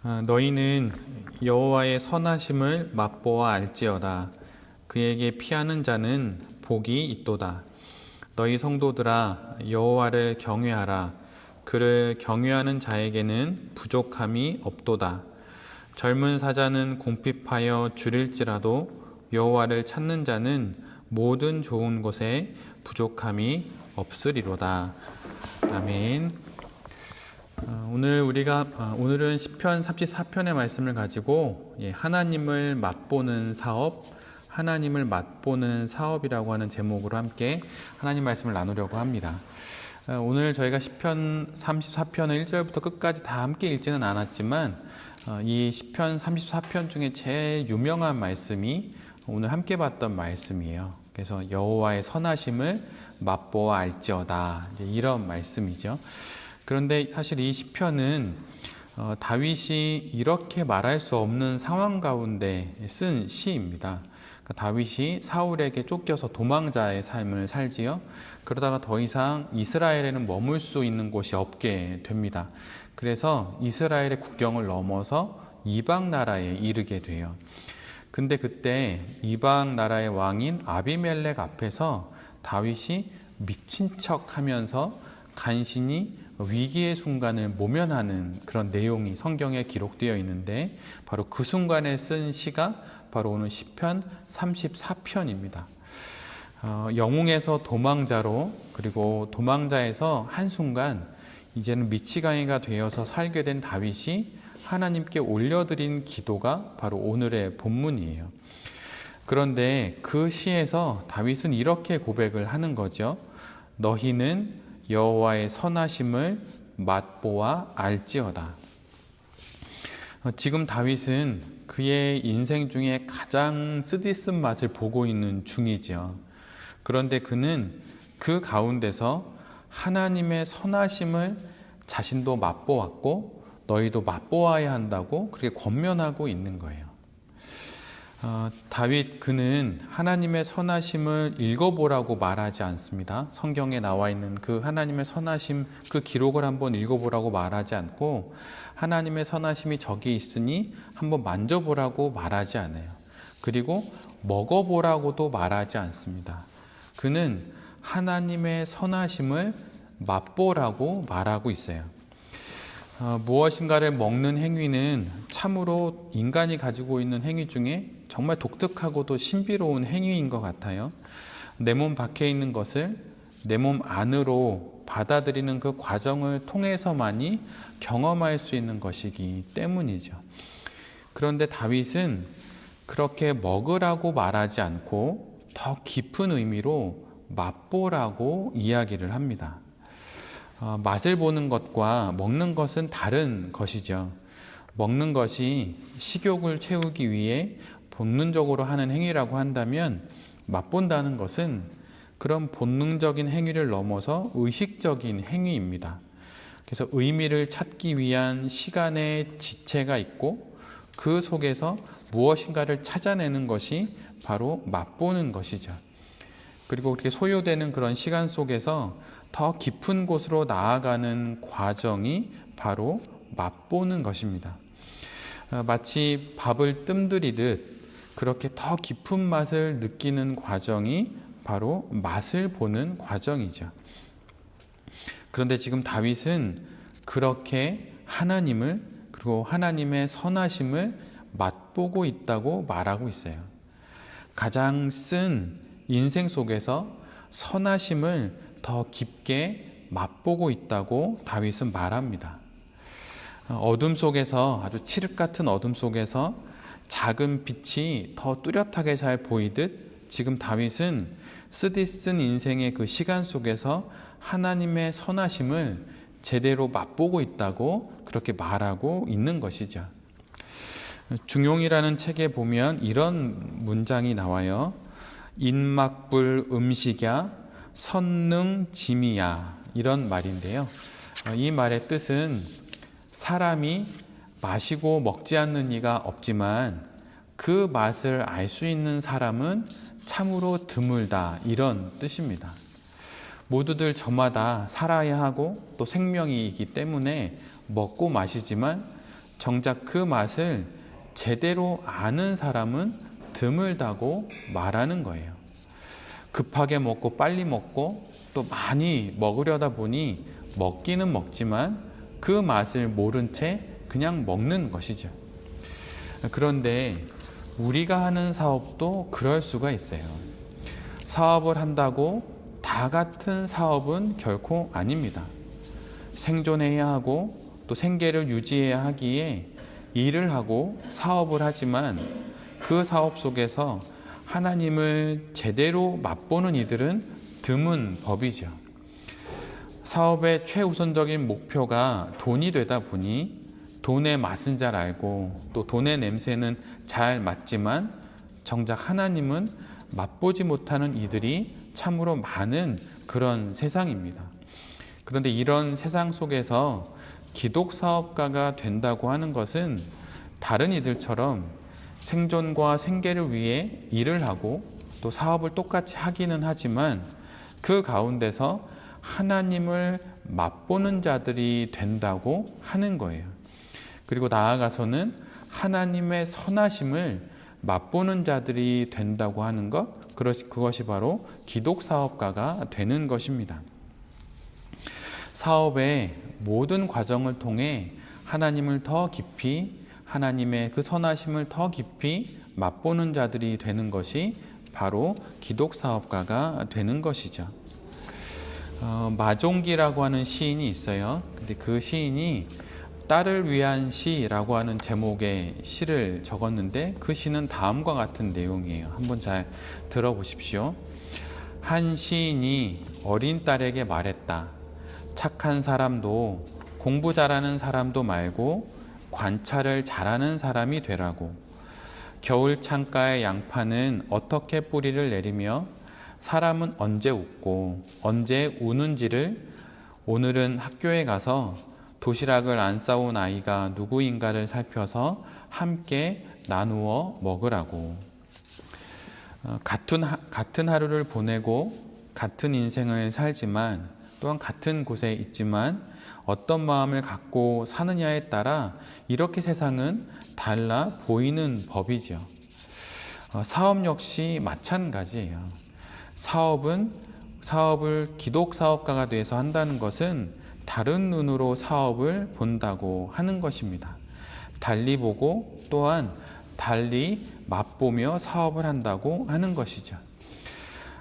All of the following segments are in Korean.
너희는 여호와의 선하심을 맛보아 알지어다. 그에게 피하는 자는 복이 있도다. 너희 성도들아, 여호와를 경외하라. 그를 경외하는 자에게는 부족함이 없도다. 젊은 사자는 궁핍하여 줄일지라도 여호와를 찾는 자는 모든 좋은 것에 부족함이 없으리로다. 아멘. 오늘은 시편 34편의 말씀을 가지고 하나님을 맛보는 사업이라고 하는 제목으로 함께 하나님 말씀을 나누려고 합니다. 오늘 저희가 시편 34편을 1절부터 끝까지 다 함께 읽지는 않았지만 이 시편 34편 중에 제일 유명한 말씀이 오늘 함께 봤던 말씀이에요. 그래서 여호와의 선하심을 맛보아 알지어다, 이런 말씀이죠. 그런데 사실 이 시편은 다윗이 이렇게 말할 수 없는 상황 가운데 쓴 시입니다. 그러니까 다윗이 사울에게 쫓겨서 도망자의 삶을 살지요. 그러다가 더 이상 이스라엘에는 머물 수 있는 곳이 없게 됩니다. 그래서 이스라엘의 국경을 넘어서 이방 나라에 이르게 돼요. 근데 그때 이방 나라의 왕인 아비멜렉 앞에서 다윗이 미친 척 하면서 간신히 위기의 순간을 모면하는 그런 내용이 성경에 기록되어 있는데, 바로 그 순간에 쓴 시가 바로 오늘 시편 34편입니다. 영웅에서 도망자로, 그리고 도망자에서 한순간 이제는 미치광이가 되어서 살게 된 다윗이 하나님께 올려드린 기도가 바로 오늘의 본문이에요. 그런데 그 시에서 다윗은 이렇게 고백을 하는 거죠. 너희는 여호와의 선하심을 맛보아 알지어다. 지금 다윗은 그의 인생 중에 가장 쓰디쓴 맛을 보고 있는 중이죠. 그런데 그는 그 가운데서 하나님의 선하심을 자신도 맛보았고 너희도 맛보아야 한다고 그렇게 권면하고 있는 거예요. 다윗 그는 하나님의 선하심을 읽어보라고 말하지 않습니다. 성경에 나와 있는 그 하나님의 선하심, 그 기록을 한번 읽어보라고 말하지 않고, 하나님의 선하심이 저기 있으니 한번 만져보라고 말하지 않아요. 그리고 먹어보라고도 말하지 않습니다. 그는 하나님의 선하심을 맛보라고 말하고 있어요. 무엇인가를 먹는 행위는 참으로 인간이 가지고 있는 행위 중에 정말 독특하고도 신비로운 행위인 것 같아요. 내 몸 밖에 있는 것을 내 몸 안으로 받아들이는 그 과정을 통해서만이 경험할 수 있는 것이기 때문이죠. 그런데 다윗은 그렇게 먹으라고 말하지 않고 더 깊은 의미로 맛보라고 이야기를 합니다. 맛을 보는 것과 먹는 것은 다른 것이죠. 먹는 것이 식욕을 채우기 위해 본능적으로 하는 행위라고 한다면, 맛본다는 것은 그런 본능적인 행위를 넘어서 의식적인 행위입니다. 그래서 의미를 찾기 위한 시간의 지체가 있고 그 속에서 무엇인가를 찾아내는 것이 바로 맛보는 것이죠. 그리고 그렇게 소요되는 그런 시간 속에서 더 깊은 곳으로 나아가는 과정이 바로 맛보는 것입니다. 마치 밥을 뜸들이듯 그렇게 더 깊은 맛을 느끼는 과정이 바로 맛을 보는 과정이죠. 그런데 지금 다윗은 그렇게 하나님을, 그리고 하나님의 선하심을 맛보고 있다고 말하고 있어요. 가장 쓴 인생 속에서 선하심을 더 깊게 맛보고 있다고 다윗은 말합니다. 어둠 속에서, 아주 칠흑 같은 어둠 속에서 작은 빛이 더 뚜렷하게 잘 보이듯 지금 다윗은 쓰디쓴 인생의 그 시간 속에서 하나님의 선하심을 제대로 맛보고 있다고 그렇게 말하고 있는 것이죠. 중용이라는 책에 보면 이런 문장이 나와요. 인막불 음식야 선능 짐이야, 이런 말인데요. 이 말의 뜻은 사람이 마시고 먹지 않는 이가 없지만 그 맛을 알 수 있는 사람은 참으로 드물다, 이런 뜻입니다. 모두들 저마다 살아야 하고 또 생명이 있기 때문에 먹고 마시지만 정작 그 맛을 제대로 아는 사람은 드물다고 말하는 거예요. 급하게 먹고 빨리 먹고 또 많이 먹으려다 보니 먹기는 먹지만 그 맛을 모른 채 그냥 먹는 것이죠. 그런데 우리가 하는 사업도 그럴 수가 있어요. 사업을 한다고 다 같은 사업은 결코 아닙니다. 생존해야 하고 또 생계를 유지해야 하기에 일을 하고 사업을 하지만 그 사업 속에서 하나님을 제대로 맛보는 이들은 드문 법이죠. 사업의 최우선적인 목표가 돈이 되다 보니 돈의 맛은 잘 알고 또 돈의 냄새는 잘 맡지만 정작 하나님은 맛보지 못하는 이들이 참으로 많은 그런 세상입니다. 그런데 이런 세상 속에서 기독사업가가 된다고 하는 것은 다른 이들처럼 생존과 생계를 위해 일을 하고 또 사업을 똑같이 하기는 하지만 그 가운데서 하나님을 맛보는 자들이 된다고 하는 거예요. 그리고 나아가서는 하나님의 선하심을 맛보는 자들이 된다고 하는 것, 그것이 바로 기독사업가가 되는 것입니다. 사업의 모든 과정을 통해 하나님을 더 깊이, 하나님의 그 선하심을 더 깊이 맛보는 자들이 되는 것이 바로 기독사업가가 되는 것이죠. 마종기라고 하는 시인이 있어요. 근데 그 시인이 딸을 위한 시라고 하는 제목의 시를 적었는데 그 시는 다음과 같은 내용이에요. 한번 잘 들어보십시오. 한 시인이 어린 딸에게 말했다. 착한 사람도 공부 잘하는 사람도 말고 관찰을 잘하는 사람이 되라고. 겨울 창가의 양파는 어떻게 뿌리를 내리며 사람은 언제 웃고 언제 우는지를 오늘은 학교에 가서 도시락을 안 싸온 아이가 누구인가를 살펴서 함께 나누어 먹으라고. 같은 하루를 보내고 같은 인생을 살지만 또한 같은 곳에 있지만 어떤 마음을 갖고 사느냐에 따라 이렇게 세상은 달라 보이는 법이죠. 사업 역시 마찬가지예요. 사업을 기독사업가가 돼서 한다는 것은 다른 눈으로 사업을 본다고 하는 것입니다. 달리 보고 또한 달리 맛보며 사업을 한다고 하는 것이죠.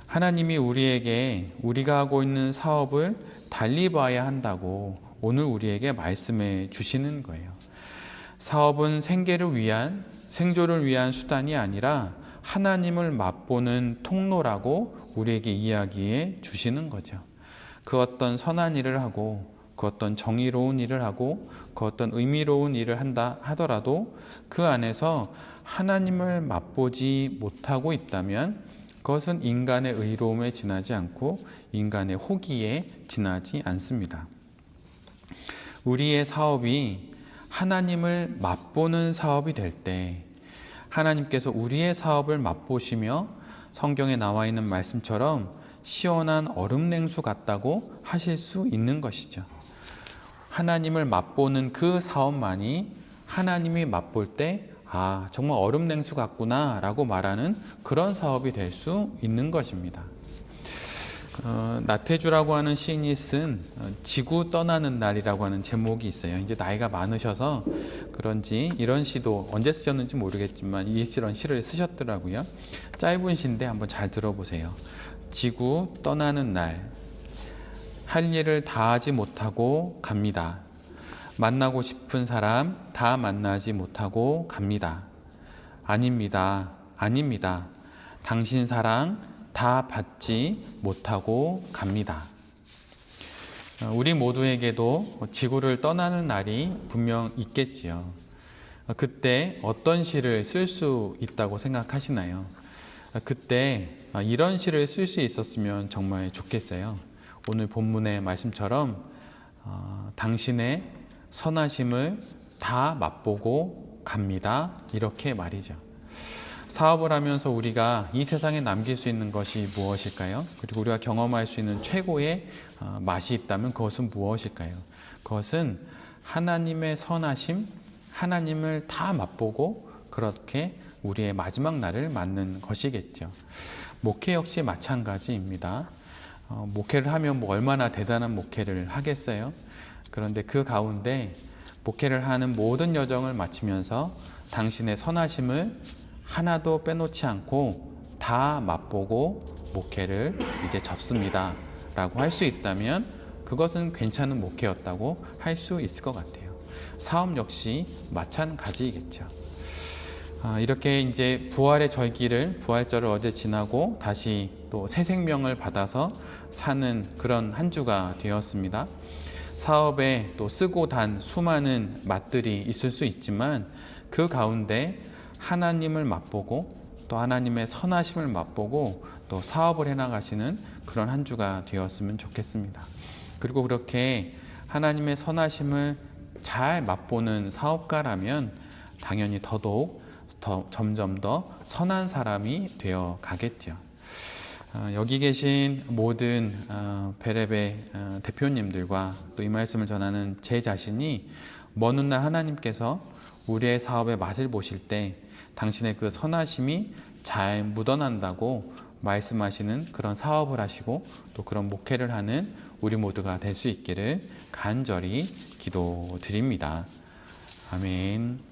하나님이 우리에게 우리가 하고 있는 사업을 달리 봐야 한다고 오늘 우리에게 말씀해 주시는 거예요. 사업은 생존을 위한 수단이 아니라 하나님을 맛보는 통로라고 우리에게 이야기해 주시는 거죠. 그 어떤 선한 일을 하고 그 어떤 정의로운 일을 하고 그 어떤 의미로운 일을 한다 하더라도 그 안에서 하나님을 맛보지 못하고 있다면 그것은 인간의 의로움에 지나지 않고 인간의 호기에 지나지 않습니다. 우리의 사업이 하나님을 맛보는 사업이 될 때 하나님께서 우리의 사업을 맛보시며 성경에 나와 있는 말씀처럼 시원한 얼음 냉수 같다고 하실 수 있는 것이죠. 하나님을 맛보는 그 사업만이 하나님이 맛볼 때 정말 얼음 냉수 같구나 라고 말하는 그런 사업이 될 수 있는 것입니다. 나태주라고 하는 시인이 쓴 지구 떠나는 날이라고 하는 제목이 있어요. 이제 나이가 많으셔서 그런지 이런 시도 언제 쓰셨는지 모르겠지만 이런 시를 쓰셨더라고요. 짧은 시인데 한번 잘 들어보세요. 지구 떠나는 날, 할 일을 다 하지 못하고 갑니다. 만나고 싶은 사람 다 만나지 못하고 갑니다. 아닙니다. 아닙니다. 당신 사랑 다 받지 못하고 갑니다. 우리 모두에게도 지구를 떠나는 날이 분명 있겠지요. 그때 어떤 시를 쓸 수 있다고 생각하시나요? 그때 이런 시를 쓸 수 있었으면 정말 좋겠어요. 오늘 본문의 말씀처럼 당신의 선하심을 다 맛보고 갑니다. 이렇게 말이죠. 사업을 하면서 우리가 이 세상에 남길 수 있는 것이 무엇일까요? 그리고 우리가 경험할 수 있는 최고의 맛이 있다면 그것은 무엇일까요? 그것은 하나님의 선하심, 하나님을 다 맛보고 그렇게 우리의 마지막 날을 맞는 것이겠죠. 목회 역시 마찬가지입니다. 목회를 하면 뭐 얼마나 대단한 목회를 하겠어요? 그런데 그 가운데 목회를 하는 모든 여정을 마치면서 당신의 선하심을 하나도 빼놓지 않고 다 맛보고 목회를 이제 접습니다 라고 할 수 있다면 그것은 괜찮은 목회였다고 할 수 있을 것 같아요. 사업 역시 마찬가지겠죠. 이렇게 이제 부활의 절기를, 부활절을 어제 지나고 다시 또 새 생명을 받아서 사는 그런 한 주가 되었습니다. 사업에 또 쓰고 단 수많은 맛들이 있을 수 있지만 그 가운데 하나님을 맛보고 또 하나님의 선하심을 맛보고 또 사업을 해나가시는 그런 한 주가 되었으면 좋겠습니다. 그리고 그렇게 하나님의 선하심을 잘 맛보는 사업가라면 당연히 더더욱 점점 더 선한 사람이 되어 가겠죠. 여기 계신 모든 베레베 대표님들과 또 이 말씀을 전하는 제 자신이 먼 훗날 하나님께서 우리의 사업의 맛을 보실 때 당신의 그 선하심이 잘 묻어난다고 말씀하시는 그런 사업을 하시고 또 그런 목회를 하는 우리 모두가 될 수 있기를 간절히 기도드립니다. 아멘.